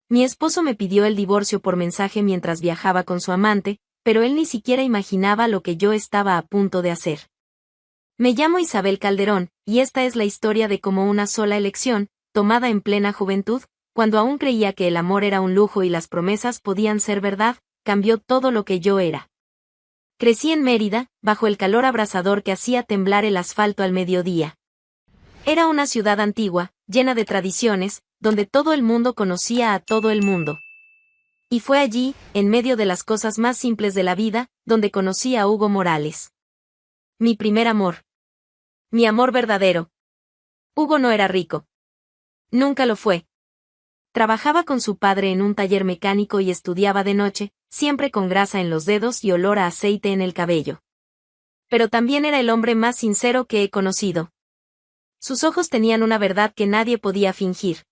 Mi esposo me pidió el divorcio por mensaje mientras viajaba con su amante, pero él ni siquiera imaginaba lo que yo estaba a punto de hacer. Me llamo Isabel Calderón, y esta es la historia de cómo una sola elección, tomada en plena juventud, cuando aún creía que el amor era un lujo y las promesas podían ser verdad, cambió todo lo que yo era. Crecí en Mérida, bajo el calor abrasador que hacía temblar el asfalto al mediodía. Era una ciudad antigua, llena de tradiciones, donde todo el mundo conocía a todo el mundo. Y fue allí, en medio de las cosas más simples de la vida, donde conocí a Hugo Morales. Mi primer amor. Mi amor verdadero. Hugo no era rico. Nunca lo fue. Trabajaba con su padre en un taller mecánico y estudiaba de noche, siempre con grasa en los dedos y olor a aceite en el cabello. Pero también era el hombre más sincero que he conocido. Sus ojos tenían una verdad que nadie podía fingir.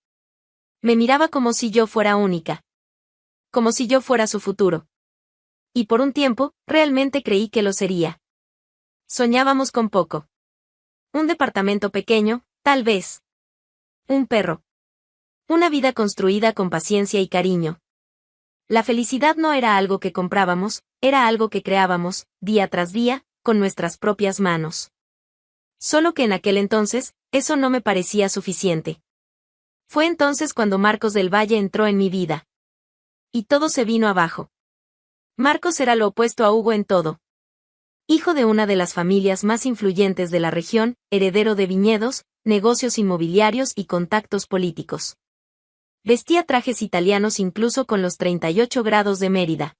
Me miraba como si yo fuera única. Como si yo fuera su futuro. Y por un tiempo, realmente creí que lo sería. Soñábamos con poco. Un departamento pequeño, tal vez. Un perro. Una vida construida con paciencia y cariño. La felicidad no era algo que comprábamos, era algo que creábamos, día tras día, con nuestras propias manos. Solo que en aquel entonces, eso no me parecía suficiente. Fue entonces cuando Marcos del Valle entró en mi vida. Y todo se vino abajo. Marcos era lo opuesto a Hugo en todo. Hijo de una de las familias más influyentes de la región, heredero de viñedos, negocios inmobiliarios y contactos políticos. Vestía trajes italianos incluso con los 38 grados de Mérida.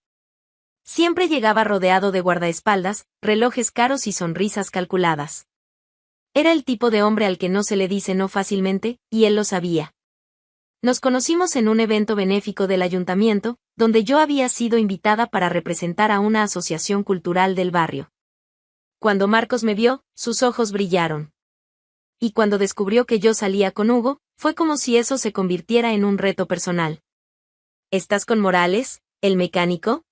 Siempre llegaba rodeado de guardaespaldas, relojes caros y sonrisas calculadas. Era el tipo de hombre al que no se le dice no fácilmente, y él lo sabía. Nos conocimos en un evento benéfico del ayuntamiento, donde yo había sido invitada para representar a una asociación cultural del barrio. Cuando Marcos me vio, sus ojos brillaron. Y cuando descubrió que yo salía con Hugo, fue como si eso se convirtiera en un reto personal. ¿Estás con Morales, el mecánico?,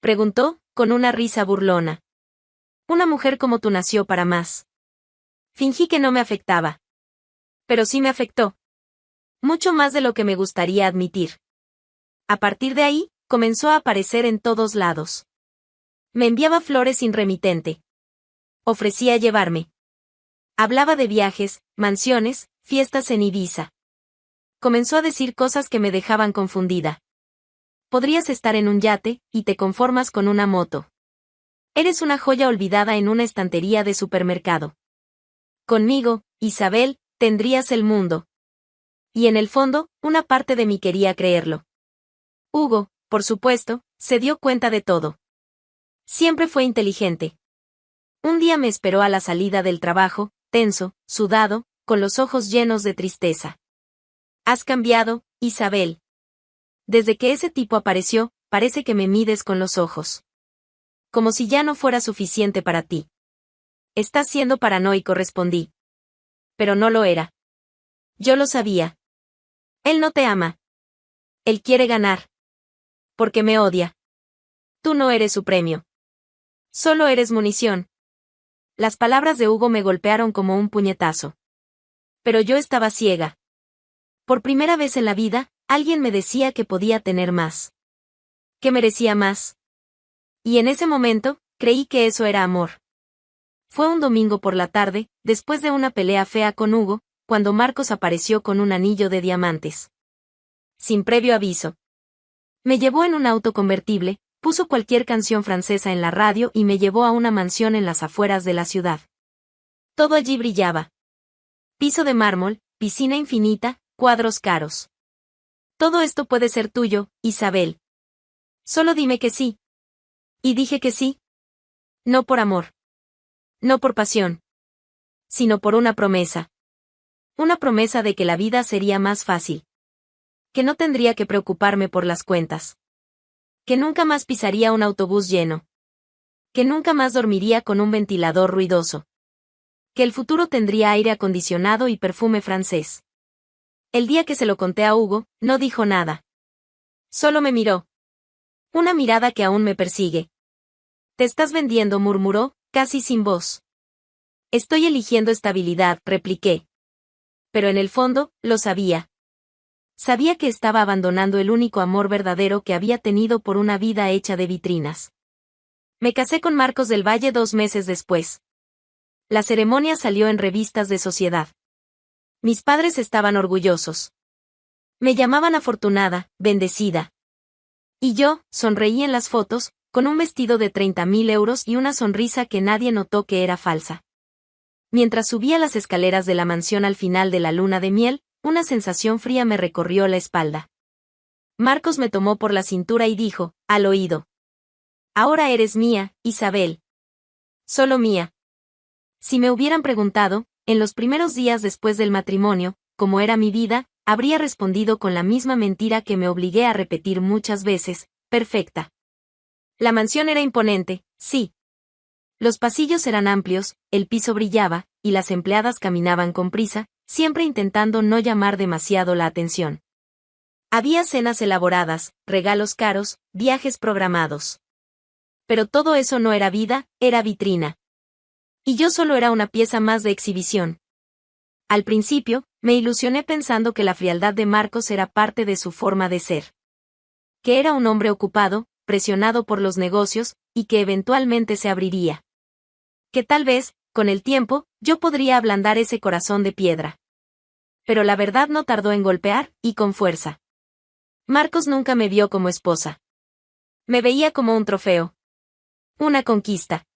preguntó, con una risa burlona. Una mujer como tú nació para más. Fingí que no me afectaba. Pero sí me afectó. Mucho más de lo que me gustaría admitir. A partir de ahí, comenzó a aparecer en todos lados. Me enviaba flores sin remitente. Ofrecía llevarme. Hablaba de viajes, mansiones, fiestas en Ibiza. Comenzó a decir cosas que me dejaban confundida. Podrías estar en un yate, y te conformas con una moto. Eres una joya olvidada en una estantería de supermercado. Conmigo, Isabel, tendrías el mundo. Y en el fondo, una parte de mí quería creerlo. Hugo, por supuesto, se dio cuenta de todo. Siempre fue inteligente. Un día me esperó a la salida del trabajo, tenso, sudado, con los ojos llenos de tristeza. Has cambiado, Isabel. Desde que ese tipo apareció, parece que me mides con los ojos. Como si ya no fuera suficiente para ti. Estás siendo paranoico, respondí. Pero no lo era. Yo lo sabía. Él no te ama. Él quiere ganar. Porque me odia. Tú no eres su premio. Solo eres munición. Las palabras de Hugo me golpearon como un puñetazo. Pero yo estaba ciega. Por primera vez en la vida, alguien me decía que podía tener más. Que merecía más. Y en ese momento, creí que eso era amor. Fue un domingo por la tarde, después de una pelea fea con Hugo, cuando Marcos apareció con un anillo de diamantes. Sin previo aviso. Me llevó en un auto convertible, puso cualquier canción francesa en la radio y me llevó a una mansión en las afueras de la ciudad. Todo allí brillaba. Piso de mármol, piscina infinita, cuadros caros. Todo esto puede ser tuyo, Isabel. Solo dime que sí. Y dije que sí. No por amor. No por pasión. Sino por una promesa. Una promesa de que la vida sería más fácil. Que no tendría que preocuparme por las cuentas. Que nunca más pisaría un autobús lleno. Que nunca más dormiría con un ventilador ruidoso. Que el futuro tendría aire acondicionado y perfume francés. El día que se lo conté a Hugo, no dijo nada. Solo me miró. Una mirada que aún me persigue. Te estás vendiendo, murmuró, casi sin voz. Estoy eligiendo estabilidad, repliqué. Pero en el fondo, lo sabía. Sabía que estaba abandonando el único amor verdadero que había tenido por una vida hecha de vitrinas. Me casé con Marcos del Valle 2 meses después. La ceremonia salió en revistas de sociedad. Mis padres estaban orgullosos. Me llamaban afortunada, bendecida. Y yo, sonreí en las fotos, con un vestido de 30.000 euros y una sonrisa que nadie notó que era falsa. Mientras subía las escaleras de la mansión al final de la luna de miel, una sensación fría me recorrió la espalda. Marcos me tomó por la cintura y dijo, al oído: Ahora eres mía, Isabel. Solo mía. Si me hubieran preguntado, en los primeros días después del matrimonio, cómo era mi vida, habría respondido con la misma mentira que me obligué a repetir muchas veces: perfecta. La mansión era imponente, sí. Los pasillos eran amplios, el piso brillaba, y las empleadas caminaban con prisa, siempre intentando no llamar demasiado la atención. Había cenas elaboradas, regalos caros, viajes programados. Pero todo eso no era vida, era vitrina. Y yo solo era una pieza más de exhibición. Al principio, me ilusioné pensando que la frialdad de Marcos era parte de su forma de ser. Que era un hombre ocupado, presionado por los negocios, y que eventualmente se abriría. Que tal vez, con el tiempo, yo podría ablandar ese corazón de piedra. Pero la verdad no tardó en golpear, y con fuerza. Marcos nunca me vio como esposa. Me veía como un trofeo. Una conquista.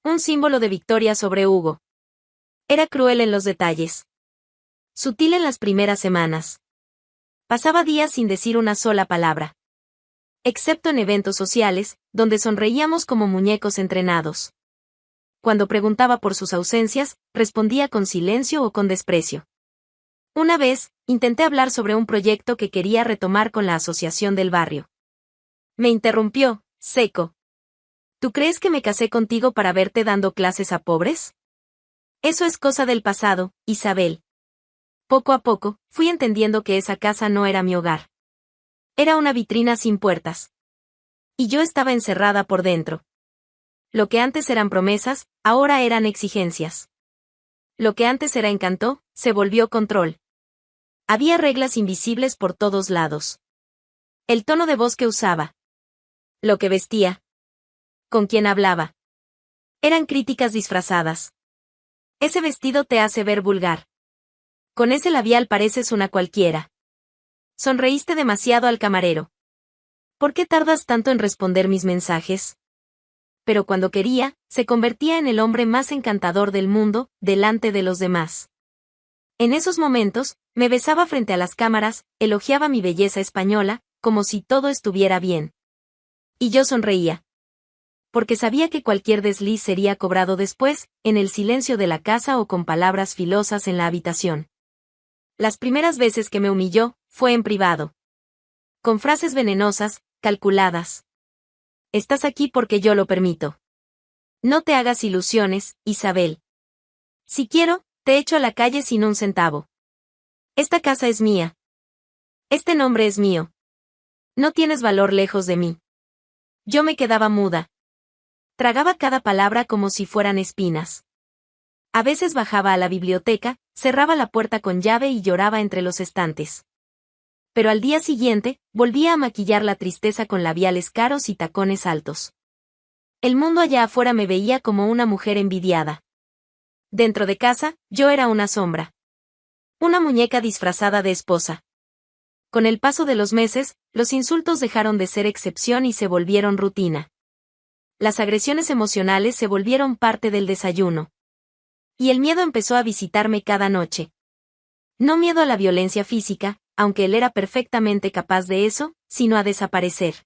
Un símbolo de victoria sobre Hugo. Era cruel en los detalles. Sutil en las primeras semanas. Pasaba días sin decir una sola palabra. Excepto en eventos sociales, donde sonreíamos como muñecos entrenados. Cuando preguntaba por sus ausencias, respondía con silencio o con desprecio. Una vez, intenté hablar sobre un proyecto que quería retomar con la asociación del barrio. Me interrumpió, seco. ¿Tú crees que me casé contigo para verte dando clases a pobres? Eso es cosa del pasado, Isabel. Poco a poco, fui entendiendo que esa casa no era mi hogar. Era una vitrina sin puertas. Y yo estaba encerrada por dentro. Lo que antes eran promesas, ahora eran exigencias. Lo que antes era encanto, se volvió control. Había reglas invisibles por todos lados. El tono de voz que usaba. Lo que vestía. Con quién hablaba. Eran críticas disfrazadas. Ese vestido te hace ver vulgar. Con ese labial pareces una cualquiera. Sonreíste demasiado al camarero. ¿Por qué tardas tanto en responder mis mensajes? Pero cuando quería, se convertía en el hombre más encantador del mundo, delante de los demás. En esos momentos, me besaba frente a las cámaras, elogiaba mi belleza española, como si todo estuviera bien. Y yo sonreía. Porque sabía que cualquier desliz sería cobrado después, en el silencio de la casa o con palabras filosas en la habitación. Las primeras veces que me humilló, fue en privado. Con frases venenosas, calculadas. Estás aquí porque yo lo permito. No te hagas ilusiones, Isabel. Si quiero, te echo a la calle sin un centavo. Esta casa es mía. Este nombre es mío. No tienes valor lejos de mí. Yo me quedaba muda. Tragaba cada palabra como si fueran espinas. A veces bajaba a la biblioteca, cerraba la puerta con llave y lloraba entre los estantes. Pero al día siguiente, volvía a maquillar la tristeza con labiales caros y tacones altos. El mundo allá afuera me veía como una mujer envidiada. Dentro de casa, yo era una sombra. Una muñeca disfrazada de esposa. Con el paso de los meses, los insultos dejaron de ser excepción y se volvieron rutina. Las agresiones emocionales se volvieron parte del desayuno. Y el miedo empezó a visitarme cada noche. No miedo a la violencia física, aunque él era perfectamente capaz de eso, sino a desaparecer.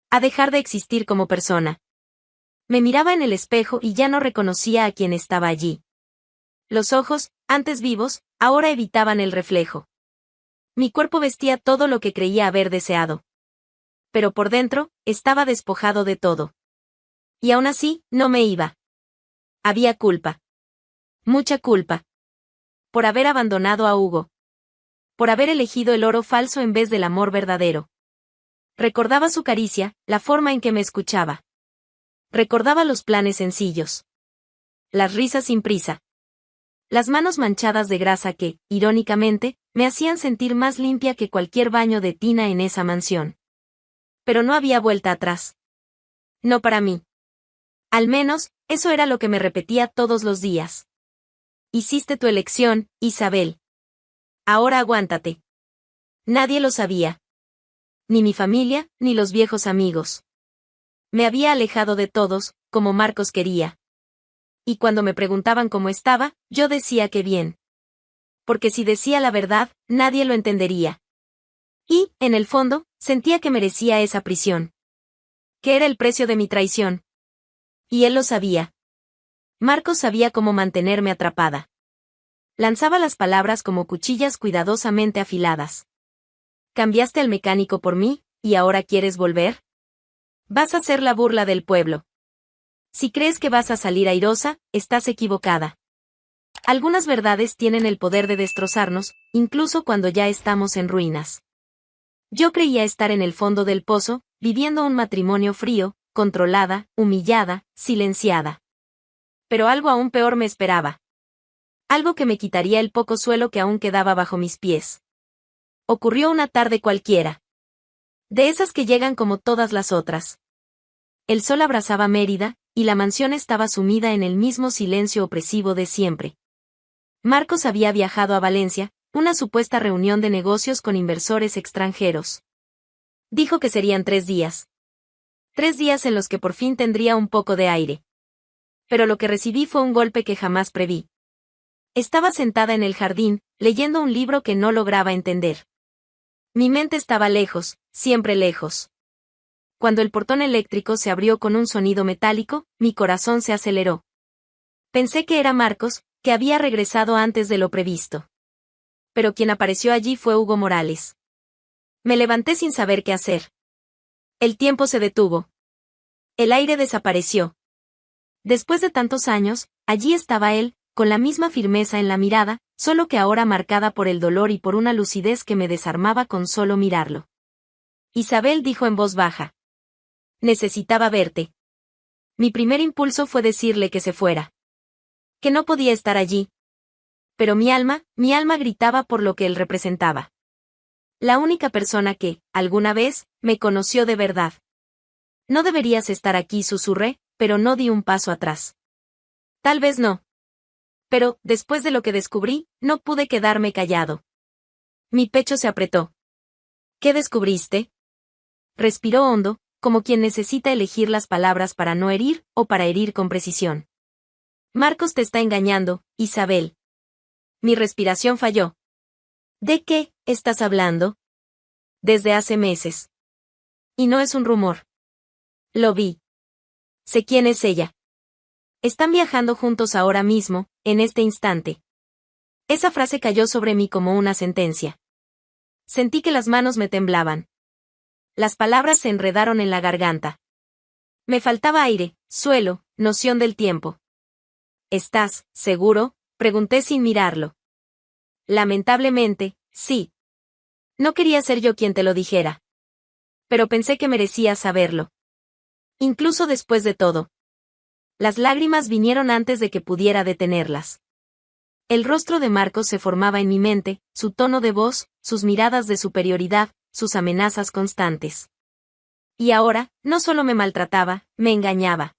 A dejar de existir como persona. Me miraba en el espejo y ya no reconocía a quien estaba allí. Los ojos, antes vivos, ahora evitaban el reflejo. Mi cuerpo vestía todo lo que creía haber deseado. Pero por dentro, estaba despojado de todo. Y aún así, no me iba. Había culpa. Mucha culpa. Por haber abandonado a Hugo. Por haber elegido el oro falso en vez del amor verdadero. Recordaba su caricia, la forma en que me escuchaba. Recordaba los planes sencillos. Las risas sin prisa. Las manos manchadas de grasa que, irónicamente, me hacían sentir más limpia que cualquier baño de tina en esa mansión. Pero no había vuelta atrás. No para mí. Al menos, eso era lo que me repetía todos los días. Hiciste tu elección, Isabel. Ahora aguántate. Nadie lo sabía. Ni mi familia, ni los viejos amigos. Me había alejado de todos, como Marcos quería. Y cuando me preguntaban cómo estaba, yo decía que bien. Porque si decía la verdad, nadie lo entendería. Y, en el fondo, sentía que merecía esa prisión. Que era el precio de mi traición. Y él lo sabía. Marcos sabía cómo mantenerme atrapada. Lanzaba las palabras como cuchillas cuidadosamente afiladas. Cambiaste al mecánico por mí, ¿y ahora quieres volver? Vas a ser la burla del pueblo. Si crees que vas a salir airosa, estás equivocada. Algunas verdades tienen el poder de destrozarnos, incluso cuando ya estamos en ruinas. Yo creía estar en el fondo del pozo, viviendo un matrimonio frío, controlada, humillada, silenciada. Pero algo aún peor me esperaba. Algo que me quitaría el poco suelo que aún quedaba bajo mis pies. Ocurrió una tarde cualquiera. De esas que llegan como todas las otras. El sol abrazaba Mérida, y la mansión estaba sumida en el mismo silencio opresivo de siempre. Marcos había viajado a Valencia, una supuesta reunión de negocios con inversores extranjeros. Dijo que serían 3 días. 3 días en los que por fin tendría un poco de aire. Pero lo que recibí fue un golpe que jamás preví. Estaba sentada en el jardín, leyendo un libro que no lograba entender. Mi mente estaba lejos, siempre lejos. Cuando el portón eléctrico se abrió con un sonido metálico, mi corazón se aceleró. Pensé que era Marcos, que había regresado antes de lo previsto. Pero quien apareció allí fue Hugo Morales. Me levanté sin saber qué hacer. El tiempo se detuvo. El aire desapareció. Después de tantos años, allí estaba él, con la misma firmeza en la mirada, solo que ahora marcada por el dolor y por una lucidez que me desarmaba con solo mirarlo. Isabel dijo en voz baja. Necesitaba verte. Mi primer impulso fue decirle que se fuera. Que no podía estar allí. Pero mi alma gritaba por lo que él representaba. La única persona que, alguna vez, me conoció de verdad. No deberías estar aquí, susurré, pero no di un paso atrás. Tal vez no. Pero, después de lo que descubrí, no pude quedarme callado. Mi pecho se apretó. ¿Qué descubriste? Respiró hondo, como quien necesita elegir las palabras para no herir, o para herir con precisión. Marcos te está engañando, Isabel. Mi respiración falló. ¿De qué estás hablando? Desde hace meses. Y no es un rumor. Lo vi. Sé quién es ella. Están viajando juntos ahora mismo, en este instante. Esa frase cayó sobre mí como una sentencia. Sentí que las manos me temblaban. Las palabras se enredaron en la garganta. Me faltaba aire, suelo, noción del tiempo. ¿Estás seguro?, pregunté sin mirarlo. Lamentablemente, sí. No quería ser yo quien te lo dijera. Pero pensé que merecías saberlo. Incluso después de todo. Las lágrimas vinieron antes de que pudiera detenerlas. El rostro de Marcos se formaba en mi mente, su tono de voz, sus miradas de superioridad, sus amenazas constantes. Y ahora, no solo me maltrataba, me engañaba.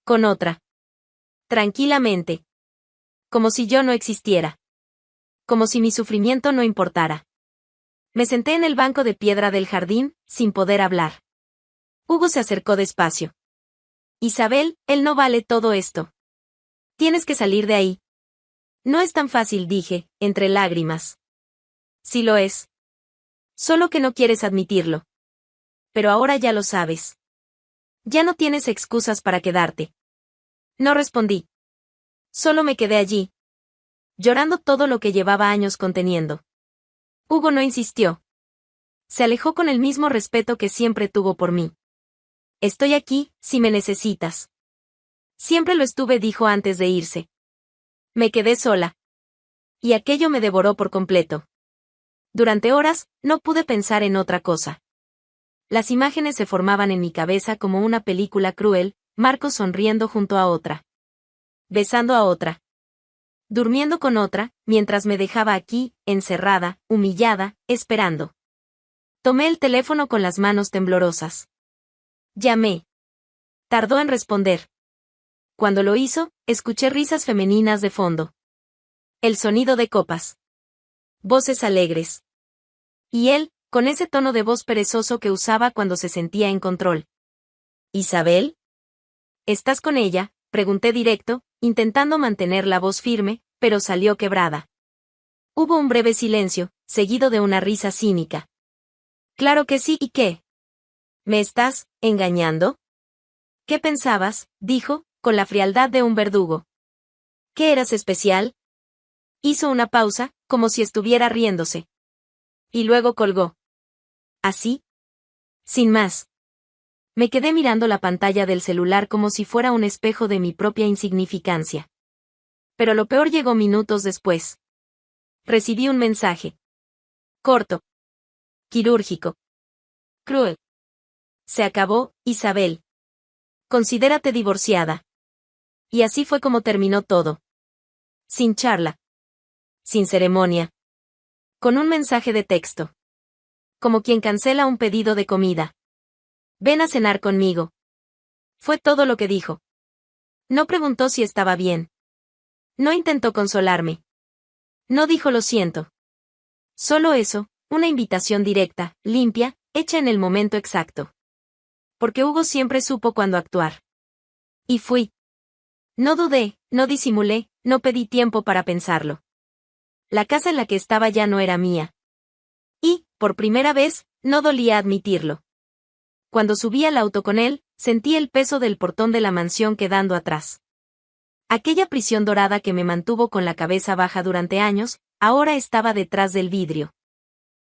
Con otra. Tranquilamente. Como si yo no existiera. Como si mi sufrimiento no importara. Me senté en el banco de piedra del jardín, sin poder hablar. Hugo se acercó despacio. Isabel, él no vale todo esto. Tienes que salir de ahí. No es tan fácil, dije, entre lágrimas. Sí lo es. Solo que no quieres admitirlo. Pero ahora ya lo sabes. Ya no tienes excusas para quedarte. No respondí. Solo me quedé allí. Llorando todo lo que llevaba años conteniendo. Hugo no insistió. Se alejó con el mismo respeto que siempre tuvo por mí. Estoy aquí, si me necesitas. Siempre lo estuve, dijo antes de irse. Me quedé sola. Y aquello me devoró por completo. Durante horas, no pude pensar en otra cosa. Las imágenes se formaban en mi cabeza como una película cruel, Marcos sonriendo junto a otra. Besando a otra. durmiendo con otra, mientras me dejaba aquí, encerrada, humillada, esperando. Tomé el teléfono con las manos temblorosas. Llamé. Tardó en responder. Cuando lo hizo, escuché risas femeninas de fondo. El sonido de copas. Voces alegres. Y él, con ese tono de voz perezoso que usaba cuando se sentía en control. ¿Isabel? ¿Estás con ella?, pregunté directo, intentando mantener la voz firme, pero salió quebrada. Hubo un breve silencio, seguido de una risa cínica. Claro que sí, ¿y qué? ¿Me estás engañando? ¿Qué pensabas?, dijo, con la frialdad de un verdugo. ¿Qué eras especial? Hizo una pausa, como si estuviera riéndose. Y luego colgó. ¿Así? Sin más. Me quedé mirando la pantalla del celular como si fuera un espejo de mi propia insignificancia. Pero lo peor llegó minutos después. Recibí un mensaje. Corto. Quirúrgico. Cruel. Se acabó, Isabel. Considérate divorciada. Y así fue como terminó todo. Sin charla. Sin ceremonia. Con un mensaje de texto. Como quien cancela un pedido de comida. Ven a cenar conmigo. Fue todo lo que dijo. No preguntó si estaba bien. No intentó consolarme. No dijo lo siento. Solo eso, una invitación directa, limpia, hecha en el momento exacto. Porque Hugo siempre supo cuándo actuar. Y fui. No dudé, no disimulé, no pedí tiempo para pensarlo. La casa en la que estaba ya no era mía. Y, por primera vez, no dolía admitirlo. Cuando subí al auto con él, sentí el peso del portón de la mansión quedando atrás. Aquella prisión dorada que me mantuvo con la cabeza baja durante años, ahora estaba detrás del vidrio.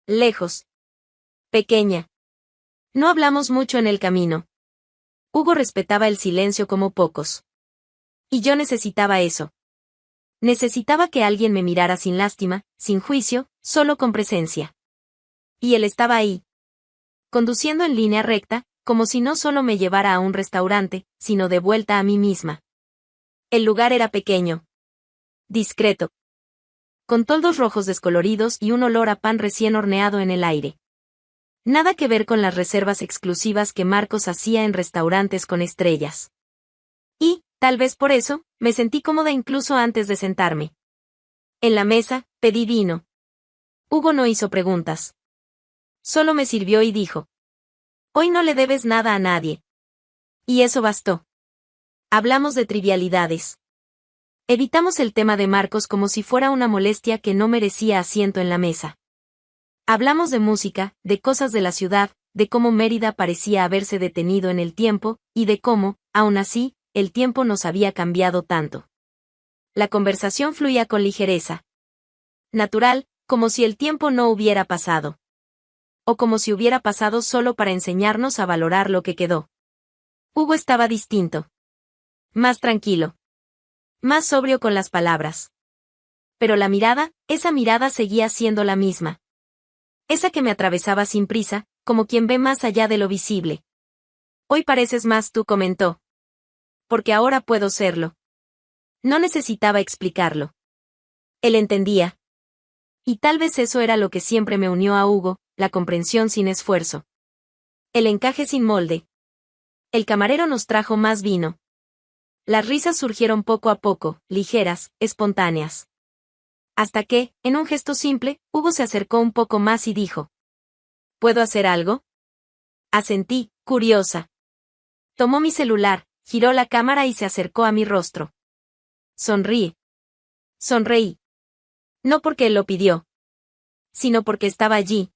Lejos. Pequeña. No hablamos mucho en el camino. Hugo respetaba el silencio como pocos. Y yo necesitaba eso. Necesitaba que alguien me mirara sin lástima, sin juicio, solo con presencia. Y él estaba ahí. Conduciendo en línea recta, como si no solo me llevara a un restaurante, sino de vuelta a mí misma. El lugar era pequeño. Discreto. Con toldos rojos descoloridos y un olor a pan recién horneado en el aire. Nada que ver con las reservas exclusivas que Marcos hacía en restaurantes con estrellas. Y, tal vez por eso, me sentí cómoda incluso antes de sentarme. En la mesa, pedí vino. Hugo no hizo preguntas. Solo me sirvió y dijo. Hoy no le debes nada a nadie. Y eso bastó. Hablamos de trivialidades. Evitamos el tema de Marcos como si fuera una molestia que no merecía asiento en la mesa. Hablamos de música, de cosas de la ciudad, de cómo Mérida parecía haberse detenido en el tiempo, y de cómo, aún así, el tiempo nos había cambiado tanto. La conversación fluía con ligereza. Natural, como si el tiempo no hubiera pasado. O como si hubiera pasado solo para enseñarnos a valorar lo que quedó. Hugo estaba distinto. Más tranquilo. Más sobrio con las palabras. Pero la mirada, esa mirada seguía siendo la misma. Esa que me atravesaba sin prisa, como quien ve más allá de lo visible. Hoy pareces más tú, comentó. Porque ahora puedo serlo. No necesitaba explicarlo. Él entendía. Y tal vez eso era lo que siempre me unió a Hugo, la comprensión sin esfuerzo. El encaje sin molde. El camarero nos trajo más vino. Las risas surgieron poco a poco, ligeras, espontáneas. Hasta que, en un gesto simple, Hugo se acercó un poco más y dijo. ¿Puedo hacer algo? Asentí, curiosa. Tomó mi celular, giró la cámara y se acercó a mi rostro. Sonríe. Sonreí. No porque él lo pidió. Sino porque estaba allí.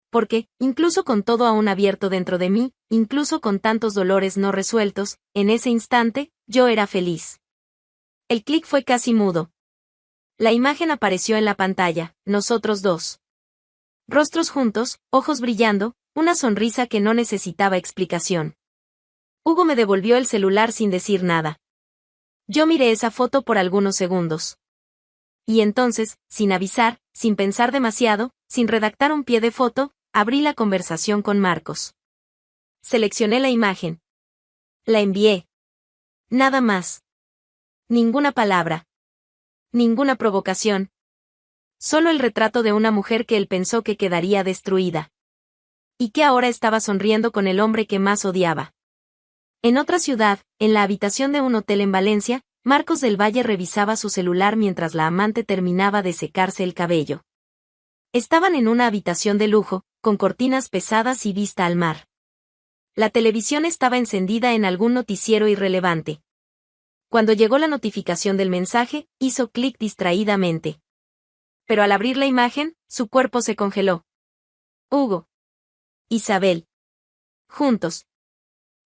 Porque, incluso con todo aún abierto dentro de mí, incluso con tantos dolores no resueltos, en ese instante, yo era feliz. El clic fue casi mudo. La imagen apareció en la pantalla, nosotros dos. Rostros juntos, ojos brillando, una sonrisa que no necesitaba explicación. Hugo me devolvió el celular sin decir nada. Yo miré esa foto por algunos segundos. Y entonces, sin avisar, sin pensar demasiado, sin redactar un pie de foto, abrí la conversación con Marcos. Seleccioné la imagen. La envié. Nada más. Ninguna palabra. Ninguna provocación. Solo el retrato de una mujer que él pensó que quedaría destruida. Y que ahora estaba sonriendo con el hombre que más odiaba. En otra ciudad, en la habitación de un hotel en Valencia, Marcos del Valle revisaba su celular mientras la amante terminaba de secarse el cabello. Estaban en una habitación de lujo, con cortinas pesadas y vista al mar. La televisión estaba encendida en algún noticiero irrelevante. Cuando llegó la notificación del mensaje, hizo clic distraídamente. Pero al abrir la imagen, su cuerpo se congeló. Hugo. Isabel. Juntos.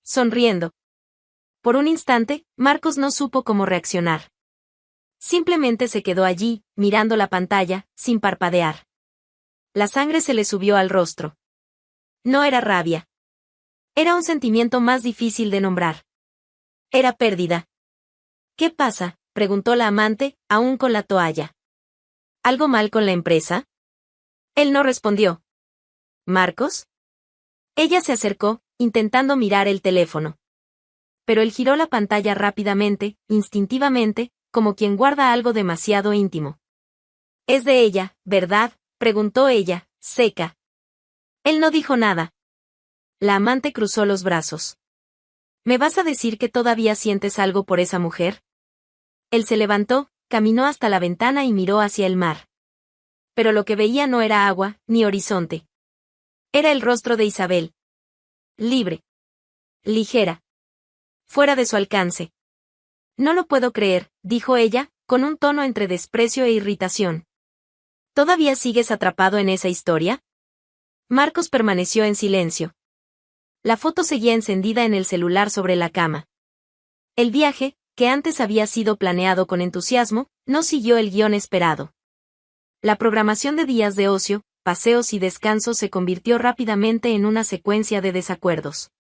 Sonriendo. Por un instante, Marcos no supo cómo reaccionar. Simplemente se quedó allí, mirando la pantalla, sin parpadear. La sangre se le subió al rostro. No era rabia. Era un sentimiento más difícil de nombrar. Era pérdida. ¿Qué pasa?, preguntó la amante, aún con la toalla. ¿Algo mal con la empresa? Él no respondió. ¿Marcos? Ella se acercó, intentando mirar el teléfono. Pero él giró la pantalla rápidamente, instintivamente, como quien guarda algo demasiado íntimo. «Es de ella, ¿verdad?», preguntó ella, seca. Él no dijo nada. La amante cruzó los brazos. ¿Me vas a decir que todavía sientes algo por esa mujer? Él se levantó, caminó hasta la ventana y miró hacia el mar. Pero lo que veía no era agua, ni horizonte. Era el rostro de Isabel. Libre. Ligera. Fuera de su alcance. No lo puedo creer, dijo ella, con un tono entre desprecio e irritación. ¿Todavía sigues atrapado en esa historia? Marcos permaneció en silencio. La foto seguía encendida en el celular sobre la cama. El viaje, que antes había sido planeado con entusiasmo, no siguió el guión esperado. La programación de días de ocio, paseos y descansos se convirtió rápidamente en una secuencia de desacuerdos.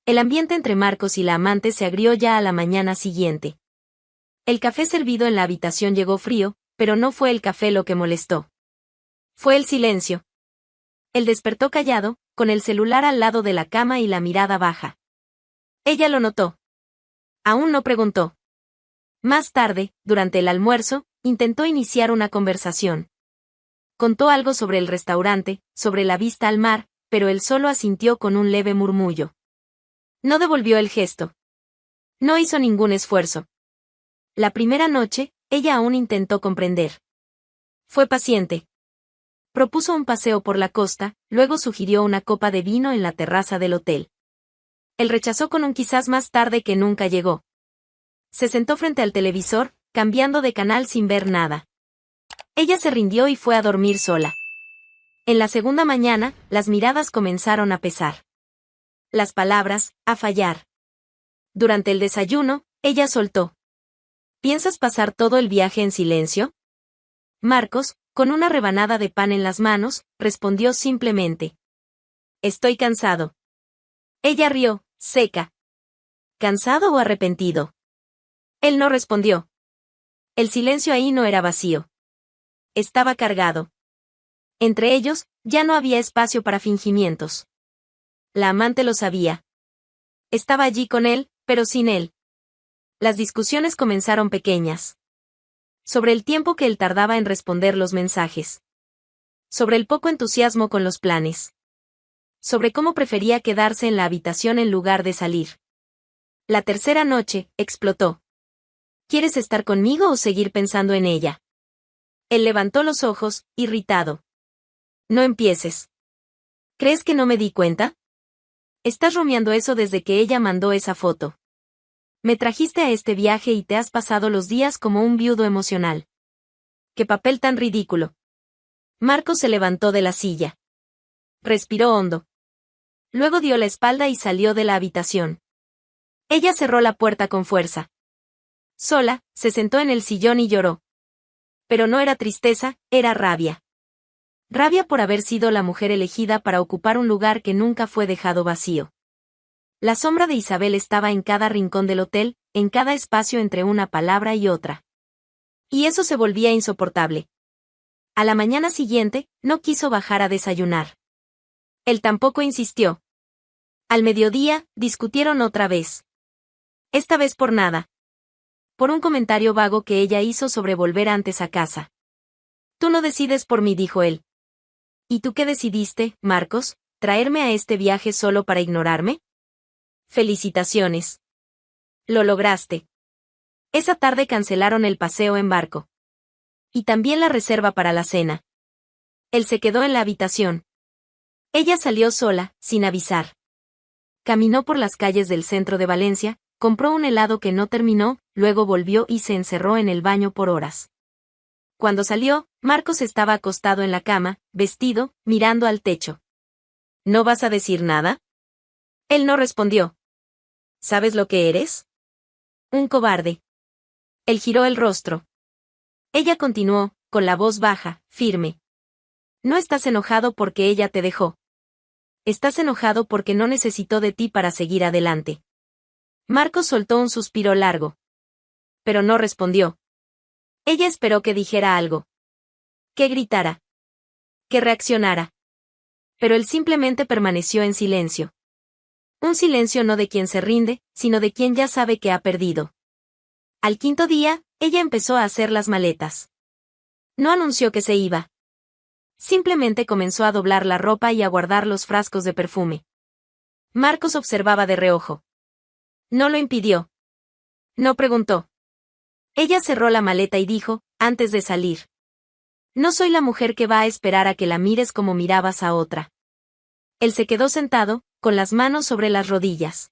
El ambiente entre Marcos y la amante se agrió ya a la mañana siguiente. El café servido en la habitación llegó frío, pero no fue el café lo que molestó. Fue el silencio. Él despertó callado, con el celular al lado de la cama y la mirada baja. Ella lo notó. Aún no preguntó. Más tarde, durante el almuerzo, intentó iniciar una conversación. Contó algo sobre el restaurante, sobre la vista al mar, pero él solo asintió con un leve murmullo. No devolvió el gesto. No hizo ningún esfuerzo. La primera noche, ella aún intentó comprender. Fue paciente. Propuso un paseo por la costa, luego sugirió una copa de vino en la terraza del hotel. Él rechazó con un quizás más tarde que nunca llegó. Se sentó frente al televisor, cambiando de canal sin ver nada. Ella se rindió y fue a dormir sola. En la segunda mañana, las miradas comenzaron a pesar. Las palabras, a fallar. Durante el desayuno, ella soltó. ¿Piensas pasar todo el viaje en silencio? Marcos, con una rebanada de pan en las manos, respondió simplemente. Estoy cansado. Ella rió, seca. ¿Cansado o arrepentido? Él no respondió. El silencio ahí no era vacío. Estaba cargado. Entre ellos, ya no había espacio para fingimientos. La amante lo sabía. Estaba allí con él, pero sin él. Las discusiones comenzaron pequeñas. Sobre el tiempo que él tardaba en responder los mensajes. Sobre el poco entusiasmo con los planes. Sobre cómo prefería quedarse en la habitación en lugar de salir. La tercera noche, explotó. ¿Quieres estar conmigo o seguir pensando en ella? Él levantó los ojos, irritado. No empieces. ¿Crees que no me di cuenta? Estás rumiando eso desde que ella mandó esa foto. Me trajiste a este viaje y te has pasado los días como un viudo emocional. ¡Qué papel tan ridículo! Marcos se levantó de la silla. Respiró hondo. Luego dio la espalda y salió de la habitación. Ella cerró la puerta con fuerza. Sola, se sentó en el sillón y lloró. Pero no era tristeza, era rabia. Rabia por haber sido la mujer elegida para ocupar un lugar que nunca fue dejado vacío. La sombra de Isabel estaba en cada rincón del hotel, en cada espacio entre una palabra y otra. Y eso se volvía insoportable. A la mañana siguiente, no quiso bajar a desayunar. Él tampoco insistió. Al mediodía, discutieron otra vez. Esta vez por nada. por un comentario vago que ella hizo sobre volver antes a casa. Tú no decides por mí, dijo él. ¿Y tú qué decidiste, Marcos? ¿Traerme a este viaje solo para ignorarme? Felicitaciones. Lo lograste. Esa tarde cancelaron el paseo en barco. Y también la reserva para la cena. Él se quedó en la habitación. Ella salió sola, sin avisar. Caminó por las calles del centro de Valencia, compró un helado que no terminó, luego volvió y se encerró en el baño por horas. Cuando salió, Marcos estaba acostado en la cama, vestido, mirando al techo. ¿No vas a decir nada? Él no respondió. ¿Sabes lo que eres? Un cobarde. Él giró el rostro. Ella continuó, con la voz baja, firme. No estás enojado porque ella te dejó. Estás enojado porque no necesitó de ti para seguir adelante. Marcos soltó un suspiro largo. Pero no respondió. Ella esperó que dijera algo. Que gritara. Que reaccionara. Pero él simplemente permaneció en silencio. Un silencio no de quien se rinde, sino de quien ya sabe que ha perdido. Al quinto día, ella empezó a hacer las maletas. No anunció que se iba. Simplemente comenzó a doblar la ropa y a guardar los frascos de perfume. Marcos observaba de reojo. No lo impidió. No preguntó. Ella cerró la maleta y dijo, antes de salir. No soy la mujer que va a esperar a que la mires como mirabas a otra. Él se quedó sentado, con las manos sobre las rodillas.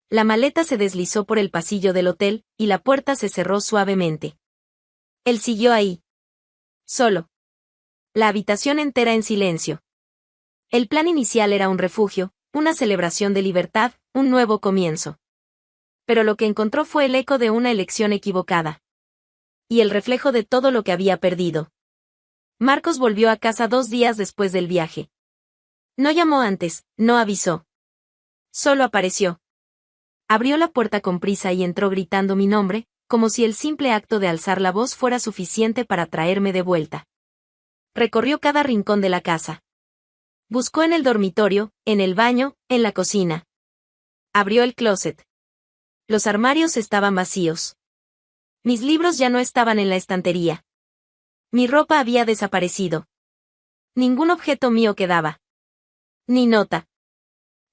La maleta se deslizó por el pasillo del hotel, y la puerta se cerró suavemente. Él siguió ahí. Solo. La habitación entera en silencio. El plan inicial era un refugio, una celebración de libertad, un nuevo comienzo. Pero lo que encontró fue el eco de una elección equivocada. Y el reflejo de todo lo que había perdido. Marcos volvió a casa 2 días después del viaje. No llamó antes, no avisó. Solo apareció. Abrió la puerta con prisa y entró gritando mi nombre, como si el simple acto de alzar la voz fuera suficiente para traerme de vuelta. Recorrió cada rincón de la casa. Buscó en el dormitorio, en el baño, en la cocina. Abrió el closet. Los armarios estaban vacíos. Mis libros ya no estaban en la estantería. Mi ropa había desaparecido. Ningún objeto mío quedaba. Ni nota.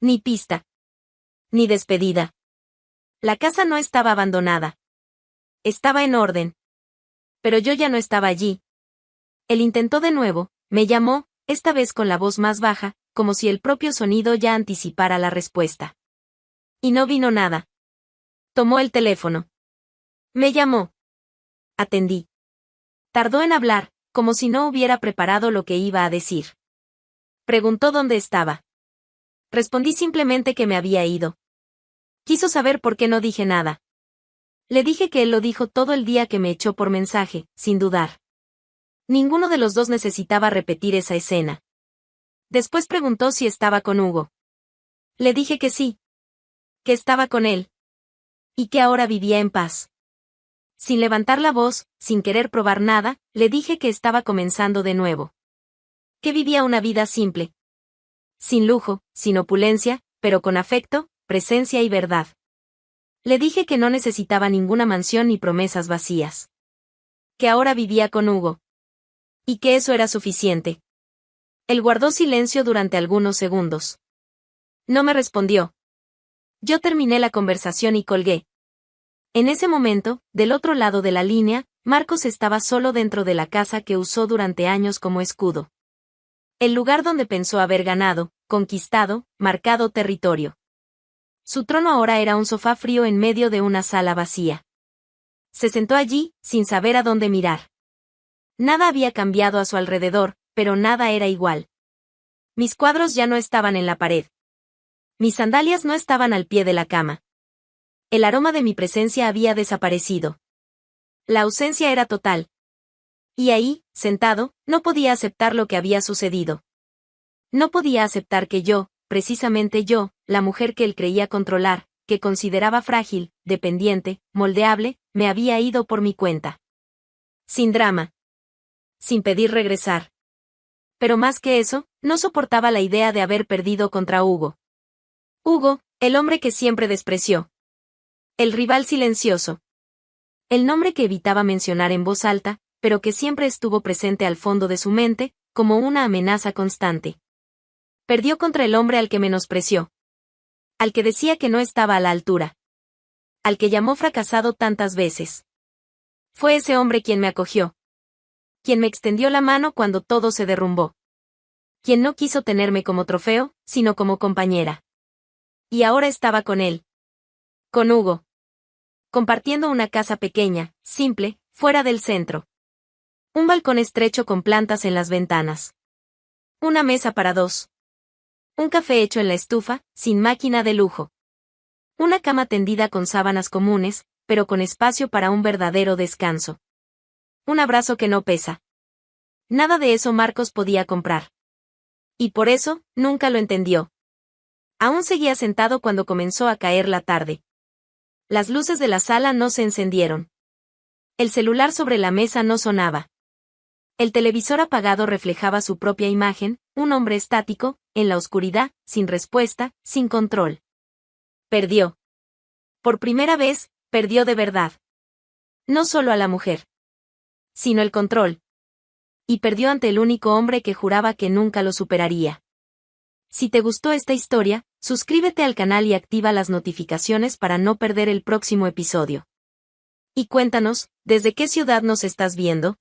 Ni pista. Ni despedida. La casa no estaba abandonada. Estaba en orden. Pero yo ya no estaba allí. Él intentó de nuevo, me llamó, esta vez con la voz más baja, como si el propio sonido ya anticipara la respuesta. Y no vino nada. Tomó el teléfono. Me llamó. Atendí. Tardó en hablar, como si no hubiera preparado lo que iba a decir. Preguntó dónde estaba. Respondí simplemente que me había ido. Quiso saber por qué no dije nada. Le dije que él lo dijo todo el día que me echó por mensaje, sin dudar. Ninguno de los dos necesitaba repetir esa escena. Después preguntó si estaba con Hugo. Le dije que sí. Que estaba con él. Y que ahora vivía en paz. Sin levantar la voz, sin querer probar nada, le dije que estaba comenzando de nuevo. Que vivía una vida simple. Sin lujo, sin opulencia, pero con afecto, presencia y verdad. Le dije que no necesitaba ninguna mansión ni promesas vacías. Que ahora vivía con Hugo. Y que eso era suficiente. Él guardó silencio durante algunos segundos. No me respondió. Yo terminé la conversación y colgué. En ese momento, del otro lado de la línea, Marcos estaba solo dentro de la casa que usó durante años como escudo. El lugar donde pensó haber ganado, conquistado, marcado territorio. Su trono ahora era un sofá frío en medio de una sala vacía. Se sentó allí, sin saber a dónde mirar. Nada había cambiado a su alrededor, pero nada era igual. Mis cuadros ya no estaban en la pared. Mis sandalias no estaban al pie de la cama. El aroma de mi presencia había desaparecido. La ausencia era total. Y ahí, sentado, no podía aceptar lo que había sucedido. No podía aceptar que yo, precisamente yo, la mujer que él creía controlar, que consideraba frágil, dependiente, moldeable, me había ido por mi cuenta. Sin drama. Sin pedir regresar. Pero más que eso, no soportaba la idea de haber perdido contra Hugo. Hugo, el hombre que siempre despreció. El rival silencioso. El nombre que evitaba mencionar en voz alta, pero que siempre estuvo presente al fondo de su mente, como una amenaza constante. Perdió contra el hombre al que menospreció. Al que decía que no estaba a la altura. Al que llamó fracasado tantas veces. Fue ese hombre quien me acogió. Quien me extendió la mano cuando todo se derrumbó. Quien no quiso tenerme como trofeo, sino como compañera. Y ahora estaba con él. Con Hugo. Compartiendo una casa pequeña, simple, fuera del centro. Un balcón estrecho con plantas en las ventanas. Una mesa para dos. Un café hecho en la estufa, sin máquina de lujo. Una cama tendida con sábanas comunes, pero con espacio para un verdadero descanso. Un abrazo que no pesa. Nada de eso Marcos podía comprar. Y por eso, nunca lo entendió. Aún seguía sentado cuando comenzó a caer la tarde. Las luces de la sala no se encendieron. El celular sobre la mesa no sonaba. El televisor apagado reflejaba su propia imagen, un hombre estático, en la oscuridad, sin respuesta, sin control. Perdió. Por primera vez, perdió de verdad. No solo a la mujer, sino el control. Y perdió ante el único hombre que juraba que nunca lo superaría. Si te gustó esta historia, suscríbete al canal y activa las notificaciones para no perder el próximo episodio. Y cuéntanos, ¿desde qué ciudad nos estás viendo?